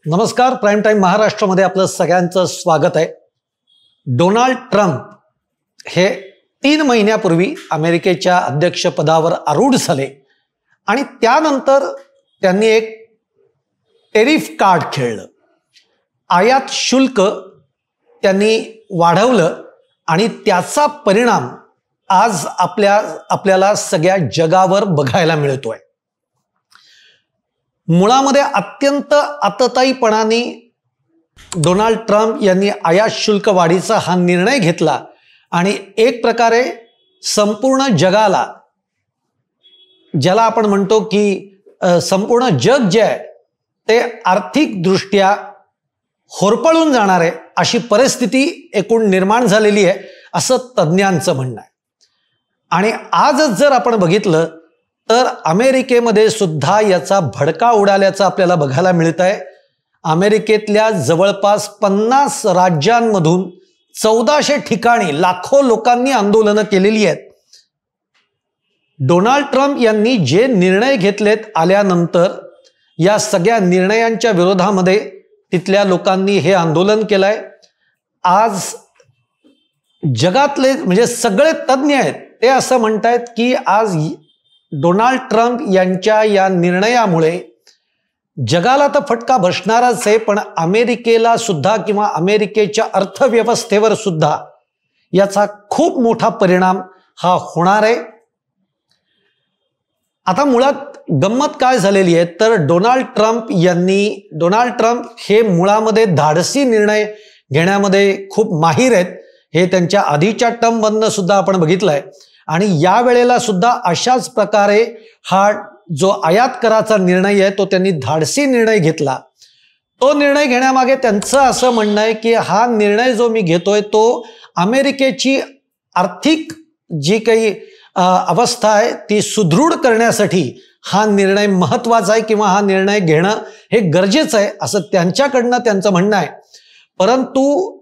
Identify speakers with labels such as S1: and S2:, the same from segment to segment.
S1: नमस्कार. Prime time महाराष्ट्रामध्ये आपलं सगळ्यांचं स्वागत आहे. डोनाल्ड ट्रम्प हे 3 महिन्यापूर्वी अमेरिकेच्या अध्यक्षपदावर आरूढ झाले आणि त्यानंतर त्यांनी एक टेरिफ कार्ड खेळलं. आयात शुल्क त्यांनी वाढवलं आणि त्याचा परिणाम आज आपल्याला सगळ्या जगावर बघायला मिळतोय. मुळामध्ये अत्यंत आतताईपणाने डोनाल्ड ट्रम्प यांनी आयात शुल्क वाढीचा हा निर्णय घेतला आणि एक प्रकारे संपूर्ण जगाला, ज्याला आपण म्हणतो की संपूर्ण जग जे आहे ते आर्थिकदृष्ट्या होरपळून जाणार आहे अशी परिस्थिती एकूण निर्माण झालेली आहे असं तज्ज्ञांचं म्हणणं आहे. आणि आजच जर आपण बघितलं तर अमेरिकेमध्ये सुद्धा याचा भडका उडाल्याचं आपल्याला बघायला मिळत आहे. अमेरिकेतल्या जवळपास 50 राज्यांमधून 1400 ठिकाणी लाखो लोकांनी आंदोलनं केलेली आहेत. डोनाल्ड ट्रम्प यांनी जे निर्णय घेतलेत आल्यानंतर या सगळ्या निर्णयांच्या विरोधामध्ये तिथल्या लोकांनी हे आंदोलन केलंय. आज जगातले म्हणजे सगळे तज्ज्ञ आहेत ते असं म्हणतायत की आज डोनाल्ड ट्रम्प यांच्या या निर्णयामुळे जगाला तर फटका बसणारच आहे, पण अमेरिकेला सुद्धा किंवा अमेरिकेच्या अर्थव्यवस्थेवर सुद्धा याचा खूप मोठा परिणाम हा होणार आहे. आता मुळात गंमत काय झालेली आहे तर डोनाल्ड ट्रम्प हे मुळामध्ये धाडसी निर्णय घेण्यामध्ये खूप माहीर आहेत. हे त्यांच्या आधीच्या टर्ममधनं सुद्धा आपण बघितलंय आणि या वेळेला सुद्धा अशाच प्रकारे हा जो आयात कराचा निर्णय आहे तो त्यांनी धाडसी निर्णय घेतला. तो निर्णय घेण्यामागे त्यांचं असं म्हणणं आहे की हा निर्णय जो मी घेतोय तो अमेरिकेची आर्थिक जी काही अवस्था आहे ती सुदृढ करण्यासाठी हा निर्णय महत्त्वाचा आहे किंवा हा निर्णय घेणं हे गरजेचं आहे असं त्यांचं म्हणणं आहे. परंतु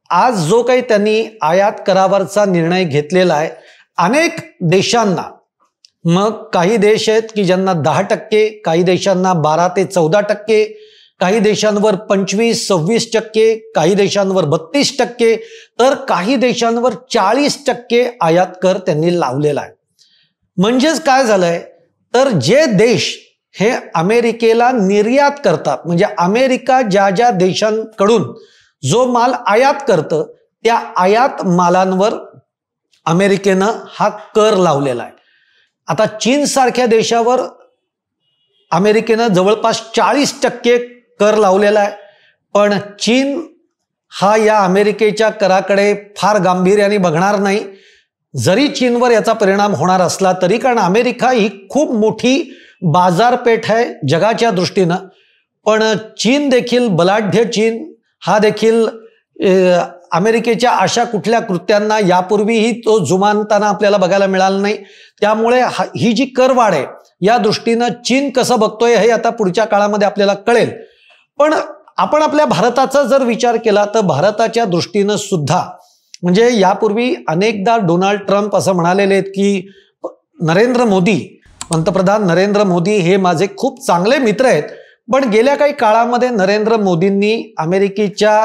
S1: आज जो काही त्यांनी आयात करावरचा निर्णय घेतलेला आहे, अनेक देशांना, मग काही देश आहेत की ज्यांना 10%, काही देशांना 12 ते 14%, काही देशांवर 25-26%, काही देशांवर 32%, तर काही देशांवर 40% आयात कर त्यांनी लावलेला आहे. म्हणजेच काय झालंय तर जे देश हे अमेरिकेला निर्यात करतात, म्हणजे अमेरिका ज्या ज्या देशांकडून जो माल आयात करतं त्या आयात मालांवर अमेरिकेनं हा कर लावलेला आहे. आता चीन सारख्या देशावर अमेरिकेनं जवळपास 40% कर लावलेला आहे, पण चीन हा या अमेरिकेच्या कराकडे फार गांभीर्याने बघणार नाही, जरी चीनवर याचा परिणाम होणार असला तरी, कारण अमेरिका ही खूप मोठी बाजारपेठ आहे जगाच्या दृष्टीनं. पण चीन देखील, बलाढ्य चीन हा देखील अमेरिकेच्या अशा कुठल्या कृत्यांना यापूर्वीही तो जुमानताना आपल्याला बघायला मिळालं नाही. त्यामुळे ही जी करवाढ आहे या दृष्टीनं चीन कसं बघतोय हे आता पुढच्या काळामध्ये आपल्याला कळेल. पण आपण आपल्या भारताचा जर विचार केला तर भारताच्या दृष्टीनं सुद्धा, म्हणजे यापूर्वी अनेकदा डोनाल्ड ट्रम्प असं म्हणालेले आहेत की पंतप्रधान नरेंद्र मोदी हे माझे खूप चांगले मित्र आहेत, पण गेल्या काही काळामध्ये नरेंद्र मोदींनी अमेरिकेच्या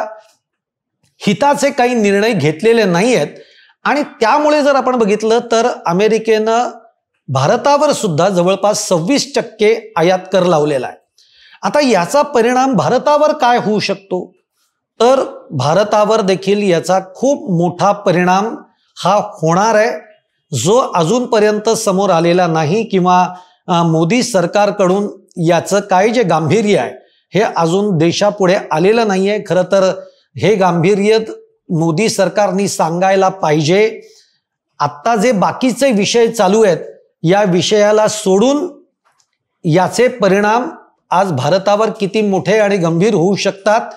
S1: हिताचे काही निर्णय घेतलेले नाही आहेत आणि त्यामुळे जर आपण बघितलं तर अमेरिकेनं भारतावर सुद्धा जवळपास 26% आयात कर लावलेला आहे. आता याचा परिणाम भारतावर काय होऊ शकतो तर भारतावर देखील याचा खूप मोठा परिणाम हा होणार आहे, जो अजूनपर्यंत समोर आलेला नाही किंवा मोदी सरकारकडून याचं काय जे गांभीर्य आहे हे अजून देशापुढे आलेलं नाही आहे. खरं तर हे गांभीर्य मोदी सरकारने सांगायला पाहिजे. आत्ता जे बाकीचे विषय चालू आहेत या विषयाला सोडून याचे परिणाम आज भारतावर किती मोठे आणि गंभीर होऊ शकतात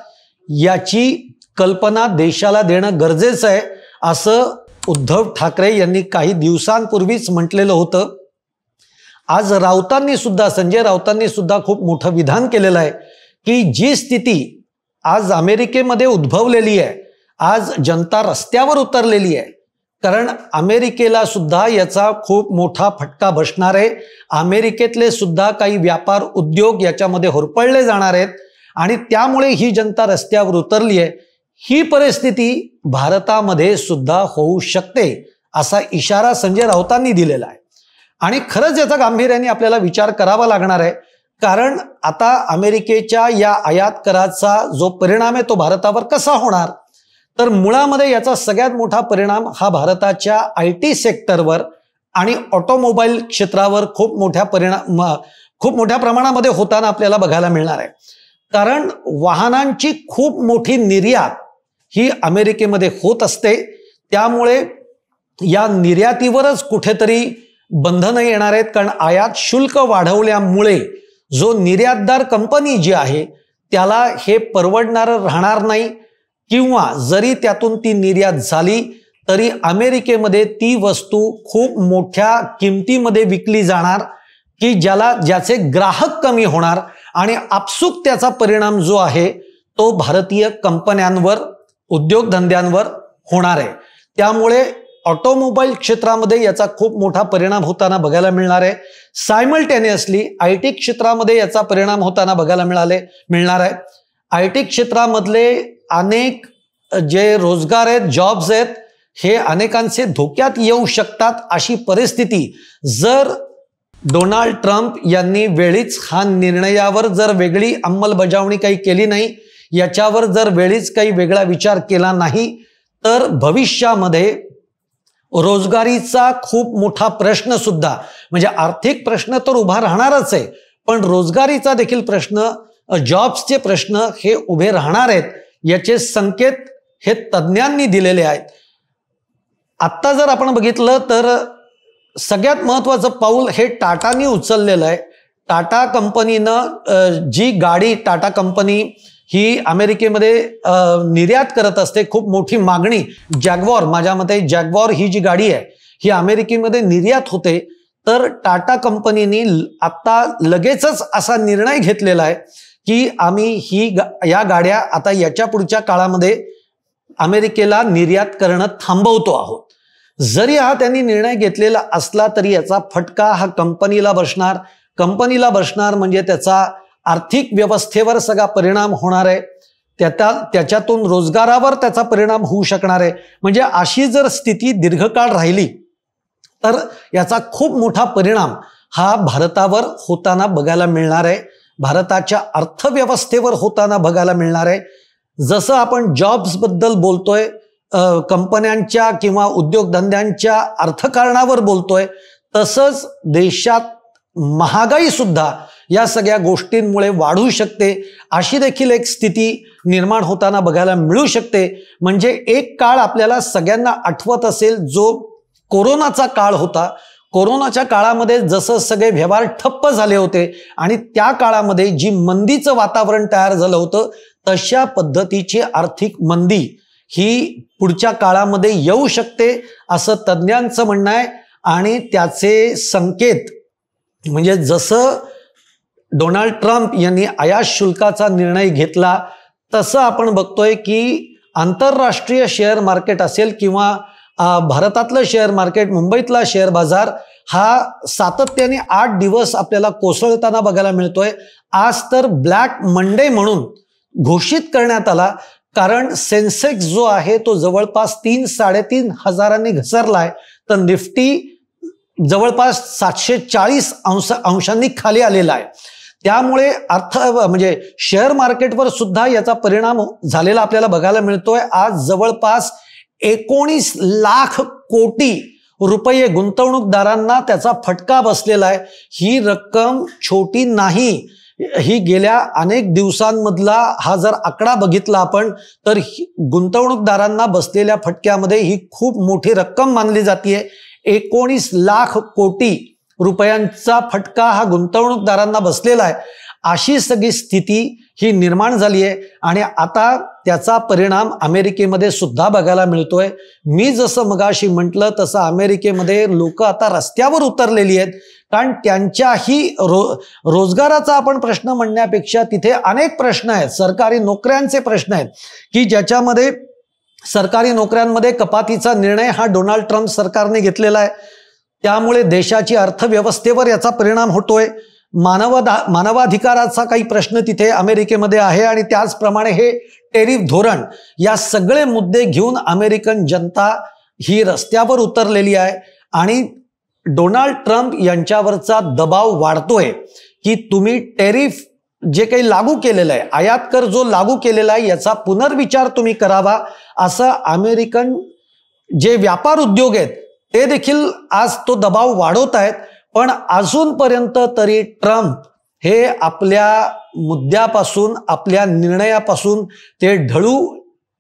S1: याची कल्पना देशाला देणं गरजेचं आहे, असं उद्धव ठाकरे यांनी काही दिवसांपूर्वीच म्हटलेलं होतं. आज संजय राऊतांनी सुद्धा खूप मोठं विधान केलेलं आहे की जी स्थिती आज अमेरिकेमध्ये उद्भवलेली आहे, आज जनता रस्त्यावर उतरलेली आहे, कारण अमेरिकेला सुद्धा याचा खूप मोठा फटका बसणार आहे. अमेरिकेतले सुद्धा काही व्यापार उद्योग याच्यामध्ये होरपळले जाणार आहेत आणि त्यामुळे ही जनता रस्त्यावर उतरली आहे. ही परिस्थिती भारतामध्ये सुद्धा होऊ शकते असा इशारा संजय राऊतांनी दिलेला आहे. आणि खरंच याचा गांभीर्याने आपल्याला विचार करावा लागणार आहे, कारण आता अमेरिकेच्या या आयात कराचा जो परिणाम आहे तो भारतावर कसा होणार, तर मुळामध्ये याचा सगळ्यात मोठा परिणाम हा भारताच्या IT सेक्टरवर आणि ऑटोमोबाईल क्षेत्रावर खूप मोठ्या प्रमाणामध्ये होताना आपल्याला बघायला मिळणार आहे. कारण वाहनांची खूप मोठी निर्यात ही अमेरिकेमध्ये होत असते. त्यामुळे या निर्यातीवरच कुठेतरी बंधनं येणार आहेत, कारण आयात शुल्क वाढवल्यामुळे जो निर्यातदार कंपनी जी आहे त्याला हे परवडणारं राहणार नाही, किंवा जरी त्यातून ती निर्यात झाली तरी अमेरिकेमध्ये ती वस्तू खूप मोठ्या किमतीमध्ये विकली जाणार, की ज्याचे ग्राहक कमी होणार आणि आपसूक त्याचा परिणाम जो आहे तो भारतीय कंपन्यांवर, उद्योगधंद्यांवर होणार आहे. त्यामुळे ऑटोमोबाईल क्षेत्रामध्ये याचा खूप मोठा परिणाम होताना बघायला मिळणार आहे. सायमल्टेनियसली IT क्षेत्रामध्ये याचा परिणाम होताना बघायला मिळणार आहे. IT क्षेत्रामधले अनेक जे रोजगार आहेत, जॉब्स आहेत, हे अनेकांचे धोक्यात येऊ शकतात. अशी परिस्थिती जर डोनाल्ड ट्रम्प यांनी वेळीच हा निर्णयावर जर वेगळी अंमलबजावणी काही केली नाही, याच्यावर जर वेळीच काही वेगळा विचार केला नाही, तर भविष्यामध्ये रोजगारीचा खूप मोठा प्रश्न सुद्धा, म्हणजे आर्थिक प्रश्न तर उभा राहणारच आहे, पण रोजगारीचा देखील प्रश्न, जॉब्सचे प्रश्न हे उभे राहणार आहेत. याचे संकेत हे तज्ज्ञांनी दिलेले आहेत. आत्ता जर आपण बघितलं तर सगळ्यात महत्त्वाचं पाऊल हे टाटानी उचललेलं आहे. टाटा कंपनीनं जी गाडी, टाटा कंपनी ही अमेरिकेमध्ये निर्यात करत असते, खूप मोठी मागणी. जॅग्वार, माझ्या मते जॅग्वार ही जी गाडी आहे ही अमेरिकेमध्ये निर्यात होते. तर टाटा कंपनीने आता लगेचच असा निर्णय घेतलेला आहे की आम्ही या गाड्या आता याच्या पुढच्या काळामध्ये अमेरिकेला निर्यात करणं थांबवतो आहोत. जरी हा त्यांनी निर्णय घेतलेला असला तरी याचा फटका हा कंपनीला बसणार म्हणजे त्याचा आर्थिक व्यवस्थेवर सगळा परिणाम होणार आहे. त्याच्यातून रोजगारावर त्याचा परिणाम होऊ शकणार आहे. म्हणजे अशी जर स्थिती दीर्घकाळ राहिली तर याचा खूप मोठा परिणाम हा भारतावर होताना बघायला मिळणार आहे, भारताच्या अर्थव्यवस्थेवर होताना बघायला मिळणार आहे. जसं आपण जॉब्स बद्दल बोलतोय, कंपन्यांच्या किंवा उद्योगधंद्यांच्या अर्थकारणावर बोलतोय, तसंच देशात महागाई सुद्धा या सगळ्या गोष्टींमुळे वाढू शकते. अशी देखील एक स्थिती निर्माण होताना बघायला मिळू शकते. म्हणजे एक काळ आपल्याला सगळ्यांना आठवत असेल जो कोरोनाचा काळ होता. कोरोनाच्या काळामध्ये जसं सगळे व्यवहार ठप्प झाले होते आणि त्या काळामध्ये जी मंदीचं वातावरण तयार झालं होतं, तशा पद्धतीची आर्थिक मंदी ही पुढच्या काळामध्ये येऊ शकते असं तज्ज्ञांचं म्हणणं आहे. आणि त्याचे संकेत म्हणजे जसं डोनाल्ड ट्रम्प यांनी आयात शुल्काचा निर्णय घेतला तसं आपण बघतोय की आंतरराष्ट्रीय शेअर मार्केट असेल किंवा भारतातलं शेअर मार्केट, मुंबईतला शेअर बाजार हा सातत्याने 8 दिवस आपल्याला कोसळताना बघायला मिळतोय. आज तर ब्लॅक मंडे म्हणून घोषित करण्यात आला, कारण सेन्सेक्स जो आहे तो जवळपास 3-3.5 हजारांनी घसरलाय, तर निफ्टी जवळपास 740 अंशांनी खाली आलेला आहे. त्यामुळे म्हणजे शेअर मार्केटवर सुद्धा याचा परिणाम झालेला आपल्याला बघायला मिळतोय. आज जवळपास 19 लाख कोटी रुपये गुंतवणूकदारांना त्याचा फटका बसलेला आहे. ही रक्कम छोटी नाही. ही गेल्या अनेक दिवसांमधला हा जर आकडा बघितला आपण तर गुंतवणूकदारांना बसलेल्या फटक्यामध्ये ही खूप मोठी रक्कम मानली जाते. 19 लाख कोटी रुपयांचा फटका हा गुंतवणूकदारांना बसलेला आहे. अशी सगळी स्थिती ही निर्माण झाली आहे आणि आता त्याचा परिणाम अमेरिकेमध्ये सुद्धा बघायला मिळतोय. मी जसं मगाशी म्हटलं तसं अमेरिकेमध्ये लोक आता रस्त्यावर उतरलेली आहेत, कारण त्यांच्याही रोजगाराचा आपण प्रश्न म्हणण्यापेक्षा तिथे अनेक प्रश्न आहेत. सरकारी नोकऱ्यांचे प्रश्न आहेत की ज्याच्यामध्ये सरकारी नोकऱ्यांमध्ये कपातीचा निर्णय हा डोनाल्ड ट्रम्प सरकारने घेतलेला आहे. त्यामुळे देशाची अर्थव्यवस्थेवर याचा परिणाम होतोय. मानवाधिकाराचा काही प्रश्न तिथे अमेरिकेमध्ये आहे आणि त्याचप्रमाणे हे टेरिफ धोरण, या सगळे मुद्दे घेऊन अमेरिकन जनता ही रस्त्यावर उतरलेली आहे आणि डोनाल्ड ट्रम्प यांच्यावरचा दबाव वाढतोय की तुम्ही टेरिफ जे काही लागू केलेलं आहे, आयात कर जो लागू केलेला आहे, याचा पुनर्विचार तुम्ही करावा, असं अमेरिकन जे व्यापार उद्योग आहेत ते देखील आज तो दबाव वाढवत आहेत. पण अजूनपर्यंत तरी ट्रम्प हे आपल्या मुद्द्यापासून, आपल्या निर्णयापासून ते ढळू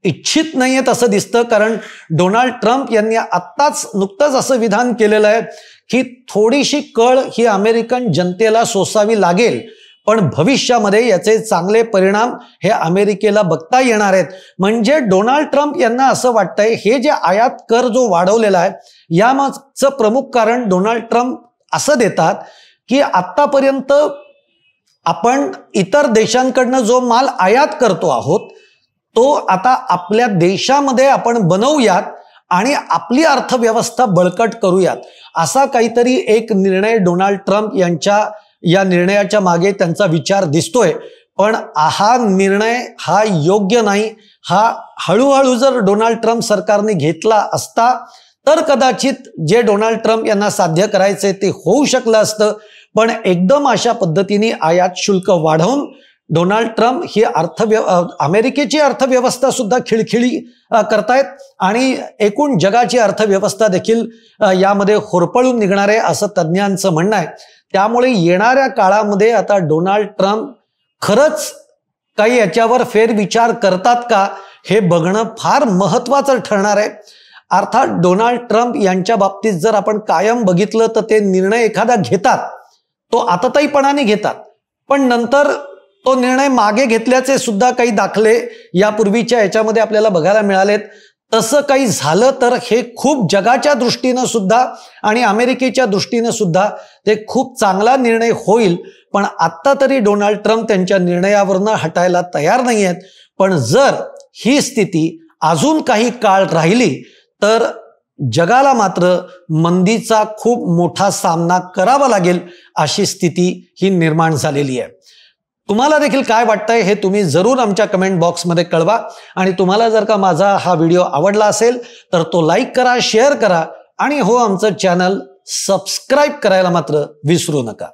S1: इच्छित नाहीयेत असं दिसतं. कारण डोनाल्ड ट्रम्प यांनी नुकतंच असं विधान केलेलं आहे की थोडीशी कळ ही अमेरिकन जनतेला सोसावी लागेल, पण भविष्यामध्ये याचे चांगले परिणाम हे अमेरिकेला बघता येणार आहेत. म्हणजे डोनाल्ड ट्रम्प यांना असं वाटतंय हे जे आयात कर जो वाढवलेला आहे यामागचं प्रमुख कारण डोनाल्ड ट्रम्प असं देतात की आतापर्यंत आपण इतर देशांकडनं जो माल आयात करतो आहोत तो आता आपल्या देशामध्ये आपण बनवूयात आणि आपली अर्थव्यवस्था बळकट करूयात, असा काहीतरी एक निर्णय डोनाल्ड ट्रम्प यांच्या या निर्णयाच्या मागे त्यांचा विचार दिसतोय. पण हा निर्णय हा योग्य नाही. हा हळूहळू जर डोनाल्ड ट्रम्प सरकारने घेतला असता तर कदाचित जे डोनाल्ड ट्रम्प यांना साध्य करायचे ते होऊ शकलं असतं. पण एकदम अशा पद्धतीने आयात शुल्क वाढवून डोनाल्ड ट्रम्प ही अमेरिकेची अर्थव्यवस्था सुद्धा खिळखिळी करतायत आणि एकूण जगाची अर्थव्यवस्था देखील यामध्ये होरपळून निघणार आहे असं तज्ज्ञांचं म्हणणं आहे. त्यामुळे येणाऱ्या काळामध्ये आता डोनाल्ड ट्रम्प खरंच काही याच्यावर फेरविचार करतात का हे बघणं फार महत्त्वाचं ठरणार आहे. अर्थात डोनाल्ड ट्रम्प यांच्या बाबतीत जर आपण कायम बघितलं तर ते निर्णय एखादा घेतात तो आतताईपणाने घेतात, पण नंतर तो निर्णय मागे घेतल्याचे सुद्धा काही दाखले यापूर्वीच्या याच्यामध्ये आपल्याला बघायला मिळालेत. तसं काही झालं तर हे खूप जगाच्या दृष्टीनं सुद्धा आणि अमेरिकेच्या दृष्टीनं सुद्धा ते खूप चांगला निर्णय होईल. पण आत्ता तरी डोनाल्ड ट्रम्प त्यांच्या निर्णयावरनं हटायला तयार नाही आहेत. पण जर ही स्थिती अजून काही काळ राहिली तर जगाला मात्र मंदीचा खूप मोठा सामना करावा लागेल अशी स्थिती ही निर्माण झालेली आहे. तुम्हाला देखील काय वाटतंय हे तुम्ही जरूर आमच्या कमेंट बॉक्समध्ये कळवा आणि तुम्हाला जर का माझा हा व्हिडिओ आवडला असेल तर तो लाईक करा, शेअर करा आणि हो आमचं चॅनल सबस्क्राईब करायला मात्र विसरू नका.